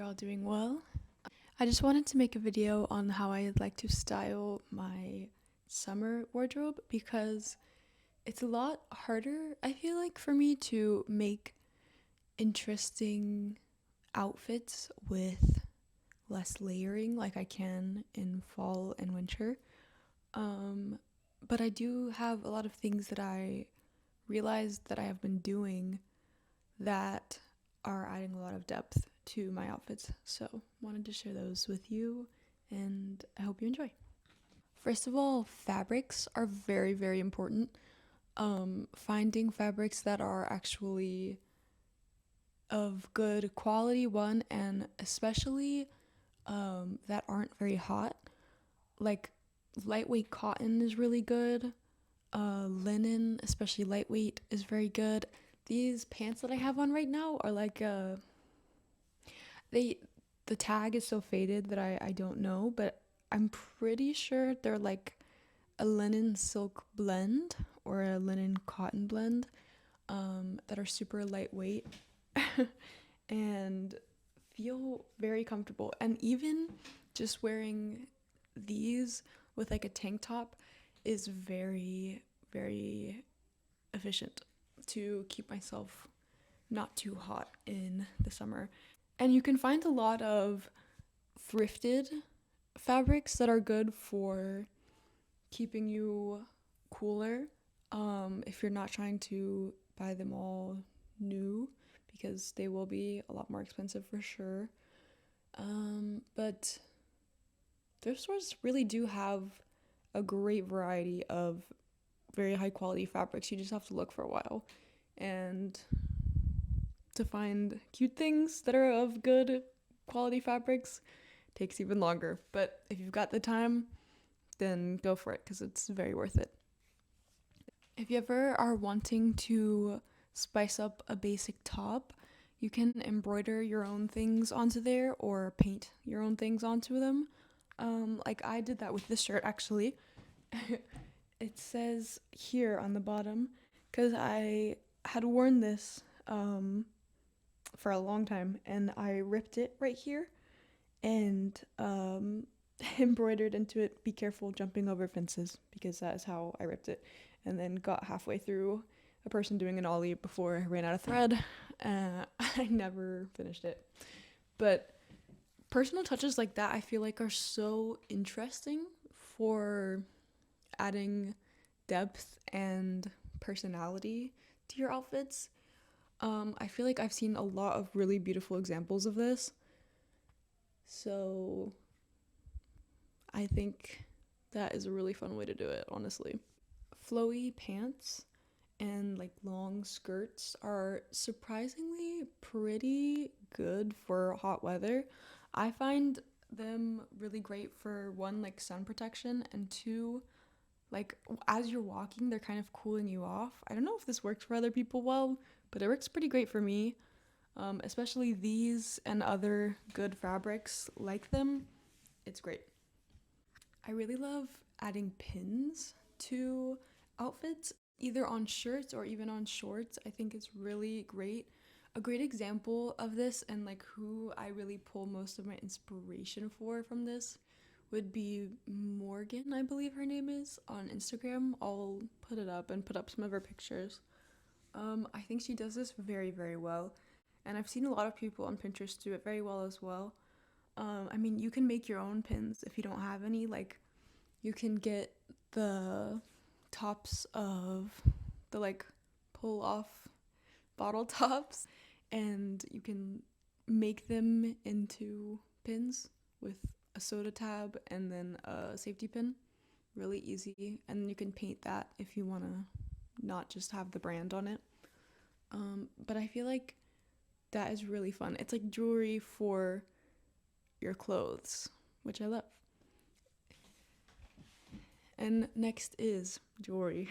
you're all doing well. I just wanted to make a video on how I'd like to style my summer wardrobe because it's a lot harder, I feel like, for me to make interesting outfits with less layering like I can in fall and winter. But I do have a lot of things that I realized that I have been doing that are adding a lot of depth to my outfits. So, wanted to share those with you and I hope you enjoy. First of all, fabrics are very, very important. Finding fabrics that are actually of good quality, one, and especially that aren't very hot. Like lightweight cotton is really good. Linen, especially lightweight, is very good. These pants that I have on right now are like they the tag is so faded that I don't know, but I'm pretty sure they're like a linen silk blend or a linen cotton blend that are super lightweight and feel very comfortable. And even just wearing these with like a tank top is very, very efficient to keep myself not too hot in the summer. And you can find a lot of thrifted fabrics that are good for keeping you cooler if you're not trying to buy them all new because they will be a lot more expensive for sure. But thrift stores really do have a great variety of very high quality fabrics. You just have to look for a while and to find cute things that are of good quality fabrics takes even longer. But if you've got the time, then go for it because it's very worth it. If you ever are wanting to spice up a basic top, you can embroider your own things onto there or paint your own things onto them. Like I did that with this shirt actually. It says here on the bottom because I had worn this for a long time and I ripped it right here and embroidered into it, "Be careful jumping over fences," because that is how I ripped it. And then got halfway through a person doing an ollie before I ran out of thread. I never finished it. But personal touches like that I feel like are so interesting for adding depth and personality to your outfits. I feel like I've seen a lot of really beautiful examples of this. So I think that is a really fun way to do it, honestly. Flowy pants and like long skirts are surprisingly pretty good for hot weather. I find them really great for one, like sun protection, and two, like as you're walking, they're kind of cooling you off. I don't know if this works for other people well, but it works pretty great for me. Especially these and other good fabrics like them. It's great. I really love adding pins to outfits, either on shirts or even on shorts. I think it's really great. A great example of this and like who I really pull most of my inspiration for from this would be Morgan, I believe her name is, on Instagram. I'll put it up and put up some of her pictures. I think she does this very, very well. And I've seen a lot of people on Pinterest do it very well as well. I mean, you can make your own pins if you don't have any. Like, you can get the tops of the like pull off bottle tops and you can make them into pins with a soda tab and then a safety pin. Really easy. And you can paint that if you want to not just have the brand on it. But I feel like that is really fun. It's like jewelry for your clothes, which I love. And next is jewelry.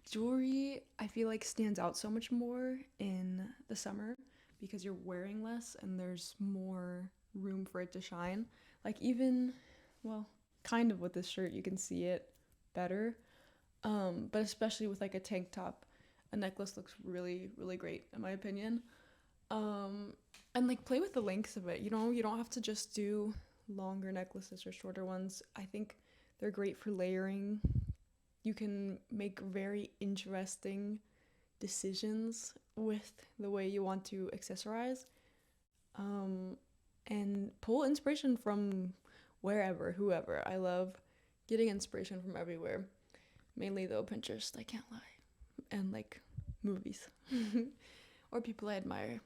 Jewelry, I feel like stands out so much more in the summer because you're wearing less and there's more room for it to shine. Like even, well, kind of with this shirt, you can see it better. But especially with like a tank top, a necklace looks really, really great in my opinion. Um, And like play with the lengths of it. You know, you don't have to just do longer necklaces or shorter ones. I think they're great for layering. You can make very interesting decisions with the way you want to accessorize, um, and pull inspiration from wherever, whoever. I love getting inspiration from everywhere. Mainly though Pinterest, I can't lie, and like movies or people I admire.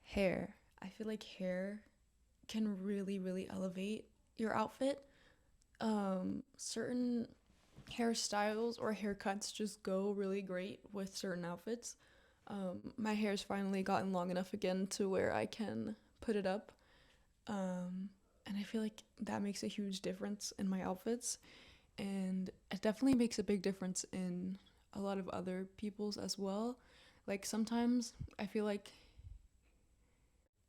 Hair. I feel like hair can really, really elevate your outfit. Certain hairstyles or haircuts just go really great with certain outfits. My hair's finally gotten long enough again to where I can put it up. And I feel like that makes a huge difference in my outfits. And it definitely makes a big difference in a lot of other people's as well. Like sometimes I feel like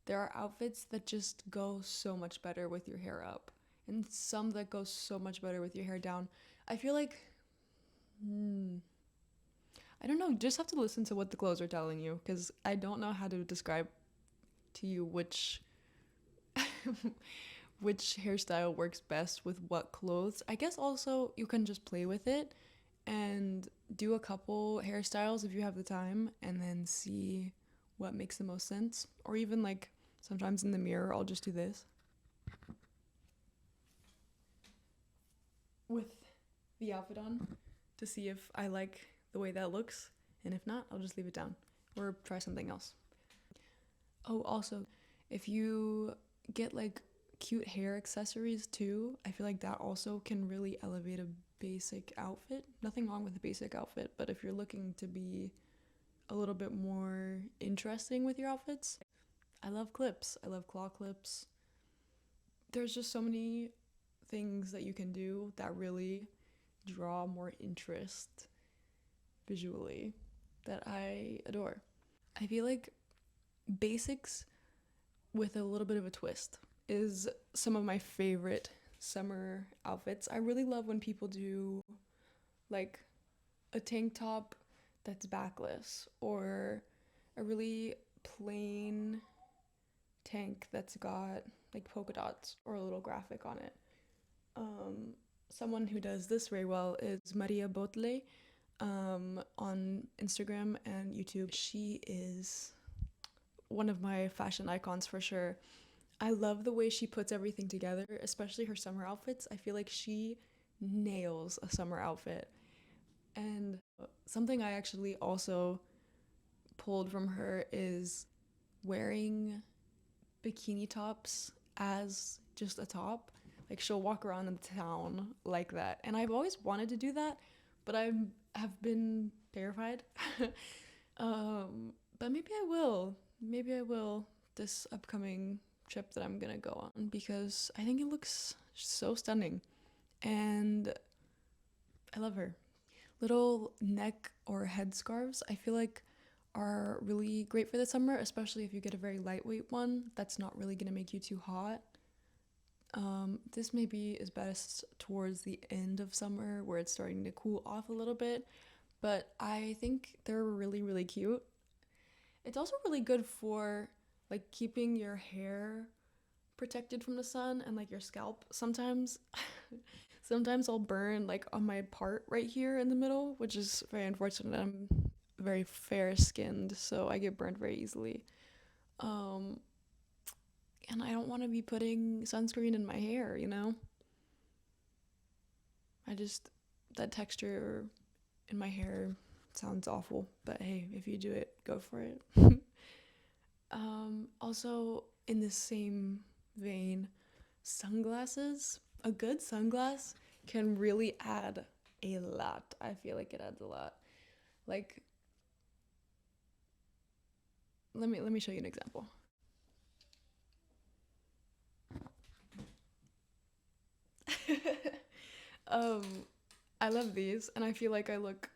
there are outfits that just go so much better with your hair up, and some that go so much better with your hair down. I feel like, I don't know, just have to listen to what the clothes are telling you because I don't know how to describe to you which hairstyle works best with what clothes. I guess also you can just play with it and do a couple hairstyles if you have the time and then see what makes the most sense. Or even like sometimes in the mirror, I'll just do this with the outfit on to see if I like the way that looks. And if not, I'll just leave it down or try something else. Oh, also, if you get like cute hair accessories too, I feel like that also can really elevate a basic outfit. Nothing wrong with a basic outfit, but if you're looking to be a little bit more interesting with your outfits, I love clips. I love claw clips. There's just so many things that you can do that really draw more interest visually that I adore. I feel like basics with a little bit of a twist is some of my favorite summer outfits. I really love when people do like a tank top that's backless or a really plain tank that's got like polka dots or a little graphic on it. Um, Someone who does this very well is Maria Botle, on Instagram and YouTube. She is one of my fashion icons for sure. I love the way she puts everything together, especially her summer outfits. I feel like she nails a summer outfit. And something I actually also pulled from her is wearing bikini tops as just a top. Like she'll walk around in town like that. And I've always wanted to do that, but I have been terrified. But maybe I will. Maybe I will this upcoming trip that I'm gonna go on because I think it looks so stunning. And I love her. Little neck or headscarves, I feel like are really great for the summer, especially if you get a very lightweight one that's not really gonna make you too hot. This maybe is best towards the end of summer where it's starting to cool off a little bit, but I think they're really, really cute. It's also really good for like keeping your hair protected from the sun and like your scalp. Sometimes I'll burn like on my part right here in the middle, which is very unfortunate. I'm very fair skinned, so I get burned very easily. Um, and I don't want to be putting sunscreen in my hair, you know? I just, that texture in my hair sounds awful, but hey, if you do it, go for it. Also, in the same vein, sunglasses. A good sunglass can really add a lot. I feel like it adds a lot. Like, let me show you an example. um, I love these, and I feel like I look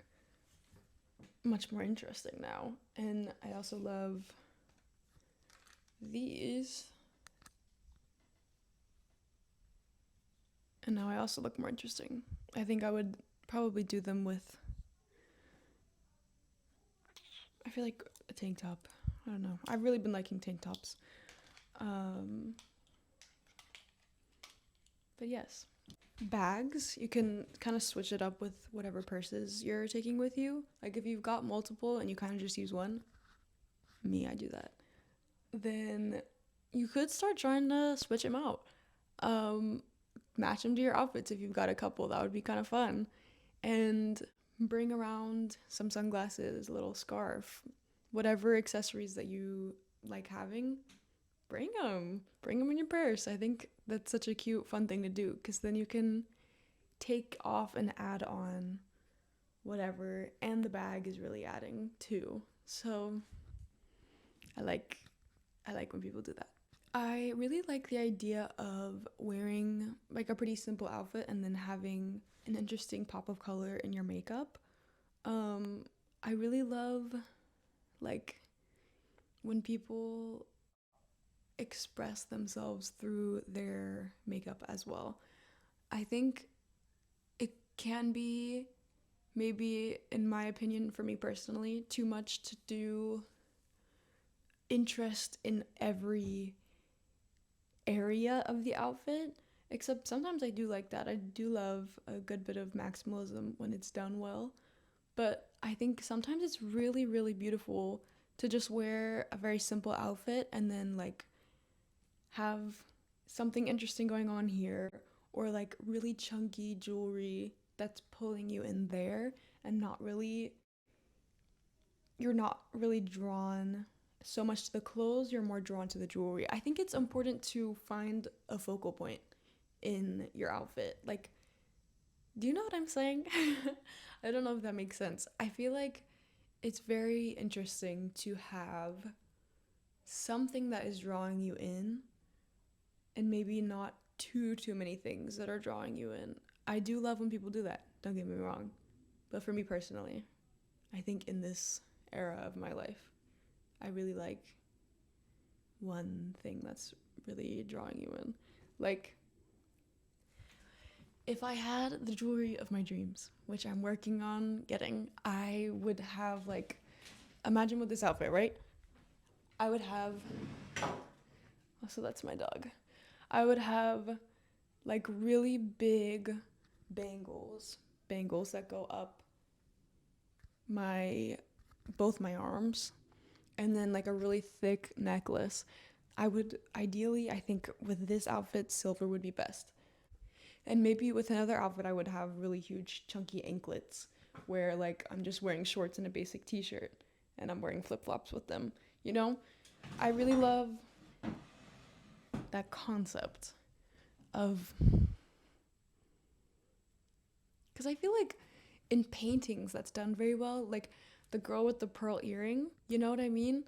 much more interesting now. And I also love these. And now I also look more interesting. I think I would probably do them with, I feel like a tank top. I don't know. I've really been liking tank tops. Um, but yes. Bags, you can kind of switch it up with whatever purses you're taking with you. Like if you've got multiple and you kind of just use one, me, I do that. Then you could start trying to switch them out. Um, Match them to your outfits if you've got a couple. That would be kind of fun. And bring around some sunglasses, a little scarf, whatever accessories that you like having. Bring them. Bring them in your purse. I think that's such a cute, fun thing to do because then you can take off and add on whatever, and the bag is really adding too. So I like I like when people do that. I really like the idea of wearing like a pretty simple outfit and then having an interesting pop of color in your makeup. Um, I really love like when people express themselves through their makeup as well. I think it can be, maybe in my opinion, for me personally, too much to do interest in every area of the outfit. Except sometimes I do like that. I do love a good bit of maximalism when it's done well. But I think sometimes it's really, really beautiful to just wear a very simple outfit and then like have something interesting going on here, or like really chunky jewelry that's pulling you in there, and you're not really drawn so much to the clothes, you're more drawn to the jewelry. I think it's important to find a focal point in your outfit. Like, do you know what I'm saying? I don't know if that makes sense. I feel like it's very interesting to have something that is drawing you in and maybe not too many things that are drawing you in. I do love when people do that. Don't get me wrong. But for me personally, I think in this era of my life, I really like one thing that's really drawing you in. Like, if I had the jewelry of my dreams, which I'm working on getting, I would have like, imagine with this outfit, right? I would have, oh, so that's my dog. I would have like really big bangles that go up my both my arms, and then like a really thick necklace. I would ideally, I think with this outfit, silver would be best. And maybe with another outfit, I would have really huge, chunky anklets where like I'm just wearing shorts and a basic t shirt and I'm wearing flip flops with them. You know, I really love that concept of, because I feel like in paintings that's done very well, like the girl with the pearl earring, you know what I mean?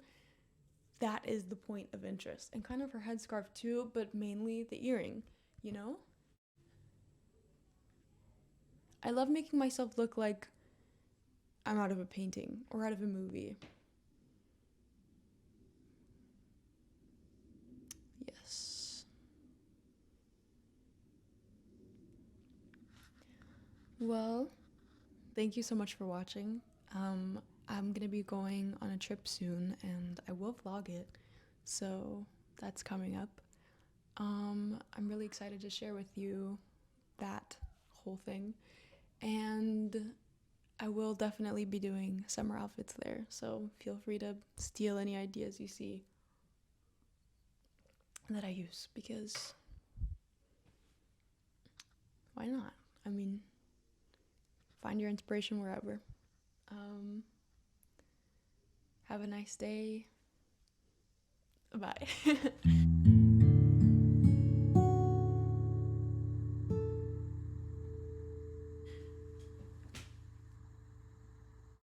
That is the point of interest. And kind of her headscarf too, but mainly the earring, you know? I love making myself look like I'm out of a painting or out of a movie. Yes. Well, thank you so much for watching. I'm gonna be going on a trip soon and I will vlog it. So that's coming up. I'm really excited to share with you that whole thing. And I will definitely be doing summer outfits there. So feel free to steal any ideas you see that I use, because why not? I mean, find your inspiration wherever. Um, have a nice day. Bye.